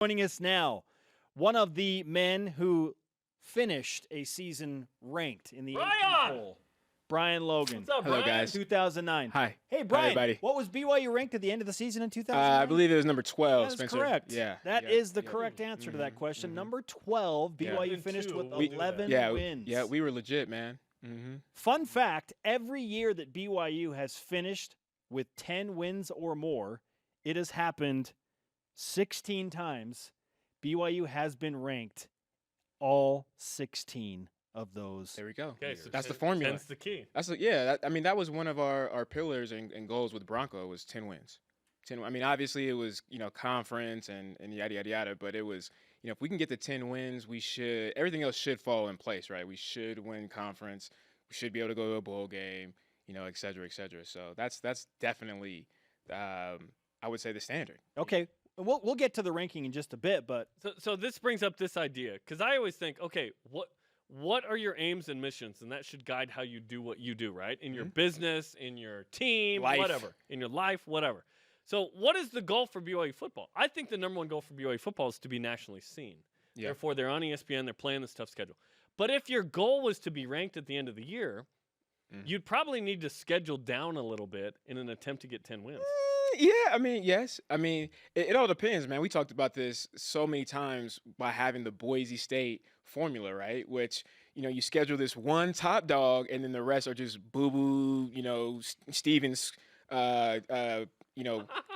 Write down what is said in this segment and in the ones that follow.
Joining us now, one of the men who finished a season ranked in the AP poll, Brian Logan. What's up, Brian? Hello, guys. 2009. Hi. Hey, Brian. Hi, everybody. What was BYU ranked at the end of the season in 2009? I believe it was number 12, That is Spencer. correct. Yeah. That yeah, is the yeah. correct answer to that question. mhm. Number 12, BYU Yeah. finished with We- 11 Yeah, wins. yeah, we were legit, man. Fun fact, every year that BYU has finished with 10 wins or more, it has happened 16 times. BYU has been ranked all 16 of those. There we go. Okay, so That's the formula. That's the key. That was one of our pillars and goals with Bronco was 10 wins. 10. I mean, obviously it was, conference and yada yada yada, but it was, if we can get to 10 wins, everything else should fall in place, right? We should win conference. We should be able to go to a bowl game, et cetera, et cetera. So that's definitely I would say the standard. Okay, we'll get to the ranking in just a bit, but So this brings up this idea, because I always think, okay, what are your aims and missions, and that should guide how you do what you do, right? In your business, in your team, Life. whatever, in your life, whatever. So what is the goal for BYU football? I think the number one goal for BYU football is to be nationally seen. Yeah. Therefore, they're on ESPN, they're playing this tough schedule. But if your goal was to be ranked at the end of the year, you'd probably need to schedule down a little bit in an attempt to get 10 wins. Yeah, I mean, yes. I mean, it all depends, man. We talked about this so many times by having the Boise State formula, right? Which, you schedule this one top dog and then the rest are just boo-boo, Stevens,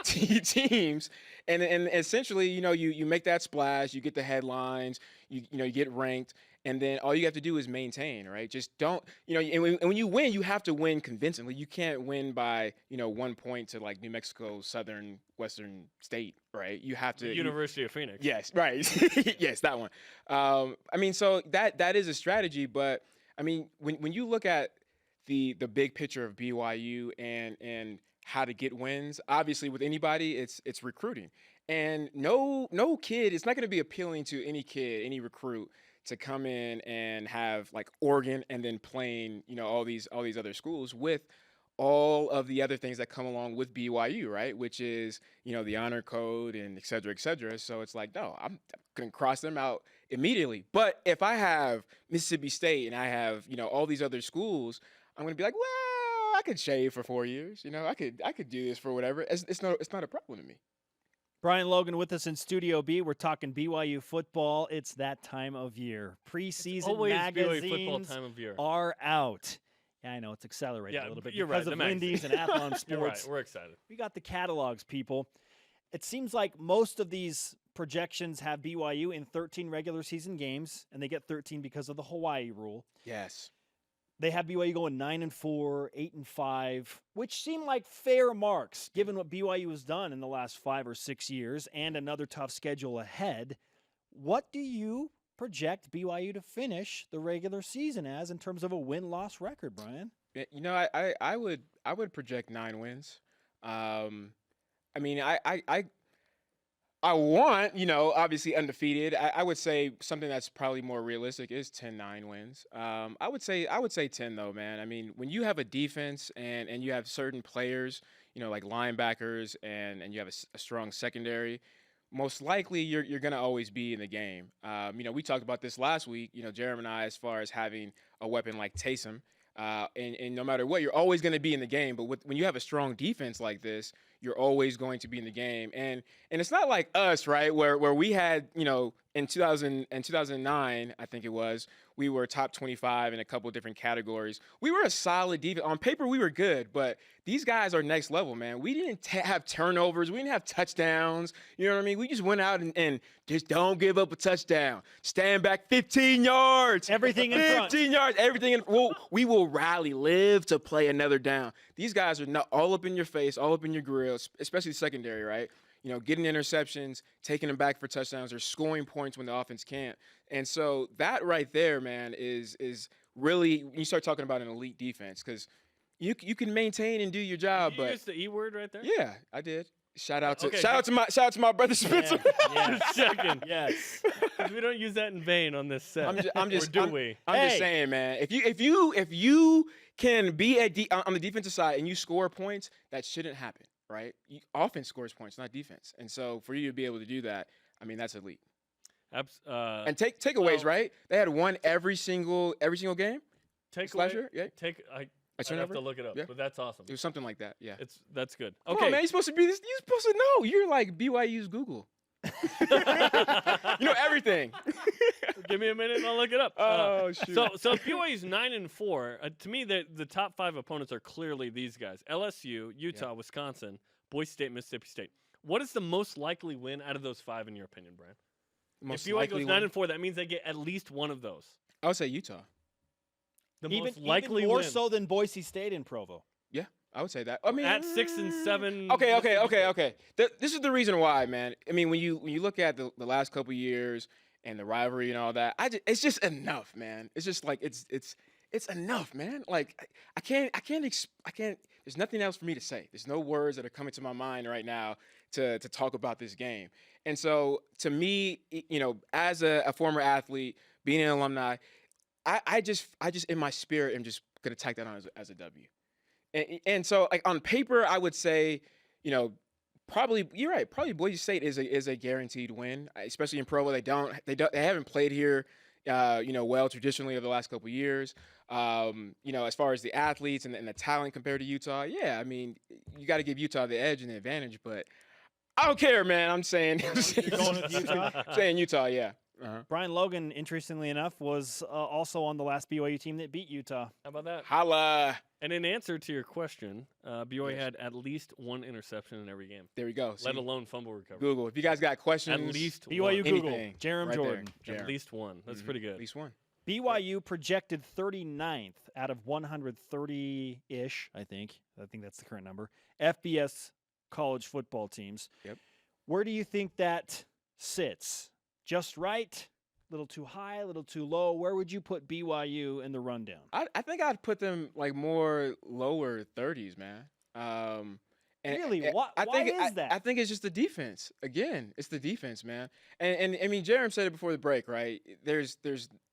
teams. And essentially, you make that splash, you get the headlines, you get ranked. And then all you have to do is maintain, right? Just don't, and when you win, you have to win convincingly. You can't win by, 1 point to like New Mexico, Southern, Western State, right? You have to. University of Phoenix. Yes, right. Yes, that one. I mean, so that is a strategy, but I mean, when you look at the big picture of BYU and how to get wins, obviously with anybody, it's recruiting. And no kid, it's not going to be appealing to any kid, any recruit, to come in and have like Oregon and then playing, all these other schools with all of the other things that come along with BYU, right? Which is, the honor code and et cetera, et cetera. So it's like, no, I'm going to cross them out immediately. But if I have Mississippi State and I have, all these other schools, I'm going to be like, well, I could shave for 4 years. I could do this for whatever. It's not a problem to me. Brian Logan with us in Studio B. We're talking BYU football. It's that time of year. Preseason BYU football magazines time of year. are out. Yeah, I know it's accelerated a little bit you're because right, of the magazine. Lindy's and Athlon Sports. You're right, we're excited. We got the catalogs, people. It seems like most of these projections have BYU in 13 regular season games, and they get 13 because of the Hawaii rule. Yes. They have BYU going 9-4, 8-5, which seem like fair marks given what BYU has done in the last 5 or 6 years and another tough schedule ahead. What do you project BYU to finish the regular season as in terms of a win-loss record, Brian? I would project 9 wins. I mean, I want, obviously undefeated. I would say something that's probably more realistic is 10-9 wins. I would say 10 though, man. I mean, when you have a defense and you have certain players, like linebackers and you have a strong secondary, most likely you're going to always be in the game. We talked about this last week, Jarom and I, as far as having a weapon like Taysom. And no matter what, you're always going to be in the game. But when you have a strong defense like this, you're always going to be in the game. And it's not like us, right, where we had, in 2009, I think it was, we were top 25 in a couple of different categories. We were a solid defense. On paper, we were good, but these guys are next level, man. We didn't have turnovers. We didn't have touchdowns. You know what I mean? We just went out and just don't give up a touchdown. Stand back 15 yards. Everything in front. 15 yards, everything. We will rally, live to play another down. These guys are not all up in your face, all up in your grill, especially secondary, right? Getting interceptions, taking them back for touchdowns, or scoring points when the offense can't. And so that right there, man, is really when you start talking about an elite defense, because you can maintain and do your job. Did you but use the E word right there? Yeah, I did. Shout out Okay, to my brother Spencer. Yeah. Just checking. Yes. 'Cause we don't use that in vain on this set. I'm just or do we? I'm just saying, man. If you can be on the defensive side and you score points, that shouldn't happen, right? Offense scores points, not defense. And so for you to be able to do that, I mean, that's elite. And takeaways, right? They had one every single game. Takeaway. Year? Yeah. I'd have to look it up, but that's awesome. It was something like that. Yeah. That's good. Come Okay, on, man, you're supposed to be this. You're supposed to know. You're like BYU's Google. You know everything. Give me a minute and I'll look it up. Oh shoot. So BYU's 9-4. To me, the top 5 opponents are clearly these guys: LSU, Utah, Wisconsin, Boise State, Mississippi State. What is the most likely win out of those 5 in your opinion, Brian? If BYU goes 9-4, that means they get at least one of those. I would say Utah. Most likely even more win. so than Boise State in Provo. Yeah, I would say that. I mean, at 6 and 7. Okay. This is the reason why, man. I mean, when you look at the last couple of years and the rivalry and all that, it's just enough, man. It's just like it's enough, man. Like I can't. There's nothing else for me to say. There's no words that are coming to my mind right now to talk about this game. And so, to me, you know, as a former athlete, being an alumni, I just in my spirit am just gonna take that on as a W. And so, like on paper, I would say, you know, probably you're right. Probably Boise State is a guaranteed win, especially in Provo. They haven't played here, you know, well traditionally over the last couple of years. You know, as far as the athletes and the talent compared to Utah, yeah, I mean, you got to give Utah the edge and the advantage, but I don't care, man. I'm saying, saying Utah, yeah. Brian Logan, interestingly enough, was also on the last BYU team that beat Utah. How about that? Holla. And in answer to your question, BYU had at least one interception in every game. There we go. Let alone fumble recovery. Google. If you guys got questions. At least BYU one. Google. Anything. Jarom Right Jordan. there. At least one. That's pretty good. At least one. BYU projected 39th out of 130-ish, I think. I think that's the current number. FBS college football teams. Yep. Where do you think that sits? Just right? A little too high, a little too low? Where would you put BYU in the rundown? I think I'd put them like more lower 30s, man. Really? Why is that? I think it's just the defense. Again, it's the defense, man. And I mean, Jarom said it before the break, right? There's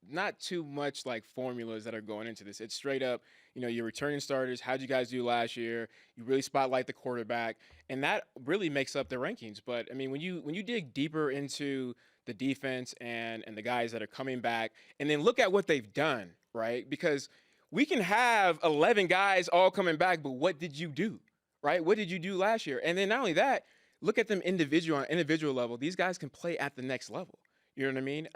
not too much like formulas that are going into this. It's straight up, you know, your returning starters. How'd you guys do last year? You really spotlight the quarterback, and that really makes up the rankings. But I mean, when you dig deeper into the defense and the guys that are coming back, and then look at what they've done, right? Because we can have 11 guys all coming back, but what did you do, right? What did you do last year? And then not only that, look at them on individual level. These guys can play at the next level. You know what I mean?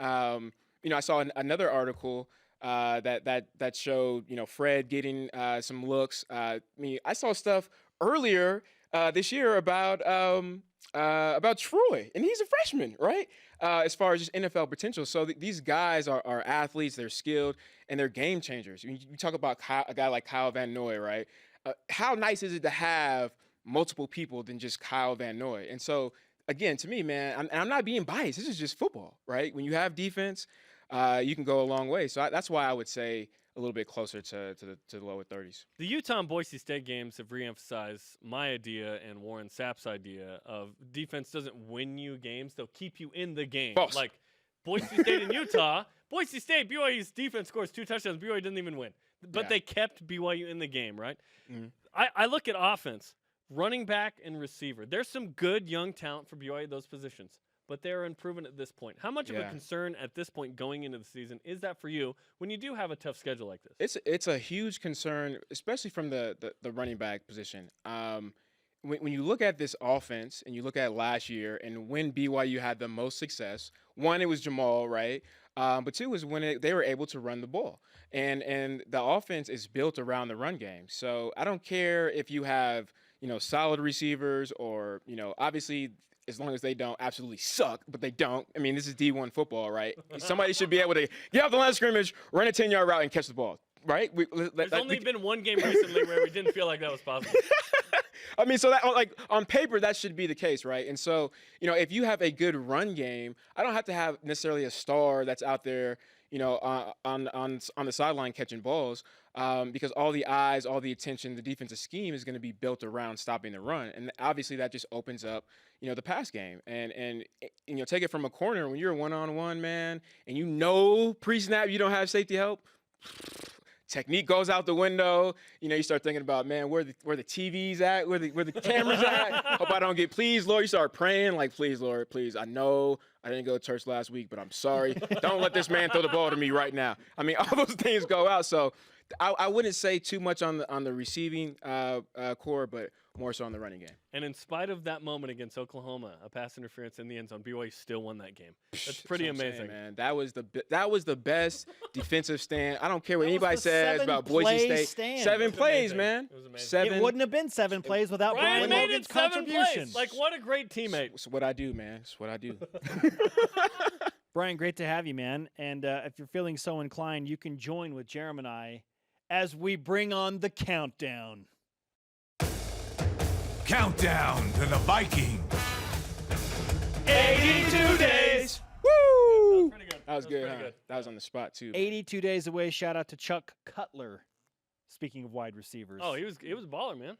You know, I saw another article that showed, you know, Fred getting some looks. I mean, I saw stuff earlier this year about Troy, and he's a freshman, right? As far as just NFL potential. So these guys are athletes, they're skilled, and they're game changers. You talk about a guy like Kyle Van Noy, right? How nice is it to have multiple people than just Kyle Van Noy? And so, again, to me, man, I'm not being biased. This is just football, right? When you have defense, you can go a long way. So that's why I would say a little bit closer to the lower 30s. The Utah and Boise State games have reemphasized my idea and Warren Sapp's idea of defense doesn't win you games; they'll keep you in the game. False. Like Boise State and Utah. Boise State, BYU's defense scores 2 touchdowns. BYU didn't even win, but they kept BYU in the game, right? Mm-hmm. I look at offense, running back and receiver. There's some good young talent for BYU at those positions, but they're unproven at this point. How much of a concern at this point going into the season is that for you when you do have a tough schedule like this? It's a huge concern, especially from the running back position. When you look at this offense and you look at last year and when BYU had the most success, one, it was Jamal, right? But two was when they were able to run the ball. And the offense is built around the run game. So I don't care if you have, you know, solid receivers or, you know, obviously as long as they don't absolutely suck, but they don't. I mean, this is D1 football, right? Somebody should be able to get off the line of scrimmage, run a 10-yard route, and catch the ball, right? There's only been one game recently where we didn't feel like that was possible. I mean, so that like on paper that should be the case, right? And so, you know, if you have a good run game, I don't have to have necessarily a star that's out there, you know, on the sideline catching balls, because all the eyes, all the attention, the defensive scheme is going to be built around stopping the run, and obviously that just opens up, you know, the pass game, and you know, take it from a corner when you're a one-on-one, man, and you know pre-snap you don't have safety help. Technique goes out the window. You know, you start thinking about, man, where the TV's at, where the camera's at. Hope I don't get, please, Lord. You start praying, like, please, Lord, please. I know I didn't go to church last week, but I'm sorry. Don't let this man throw the ball to me right now. I mean, all those things go out. So I wouldn't say too much on the receiving core, but more so on the running game. And in spite of that moment against Oklahoma, a pass interference in the end zone, BYU still won that game. That's pretty That's what I'm amazing, saying, man. That was the best defensive stand. I don't care what That was anybody the says about Boise 7-play State. stand. 7 It was plays, amazing. man. It was amazing. 7. It wouldn't have been 7 plays without Brian Brian made Logan's it 7 contribution. plays. Like, what a great teammate. It's what I do, man. It's what I do. Brian, great to have you, man. And if you're feeling so inclined, you can join with Jarom and I as we bring on the countdown. Countdown to the Viking. 82 days. Woo! Pretty good. That was good, pretty huh? good. That was on the spot, too. 82 days away. Shout out to Chuck Cutler. Speaking of wide receivers. Oh, he was a baller, man.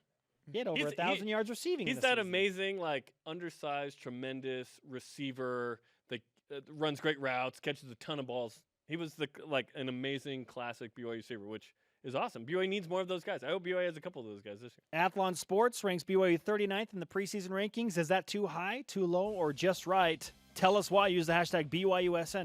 He had over he's- 1,000 yards receiving. He's this that season. amazing, like, undersized, tremendous receiver that runs great routes, catches a ton of balls. He was an amazing classic BYU receiver, which is awesome. BYU needs more of those guys. I hope BYU has a couple of those guys this year. Athlon Sports ranks BYU 39th in the preseason rankings. Is that too high, too low, or just right? Tell us why. Use the hashtag BYUSN.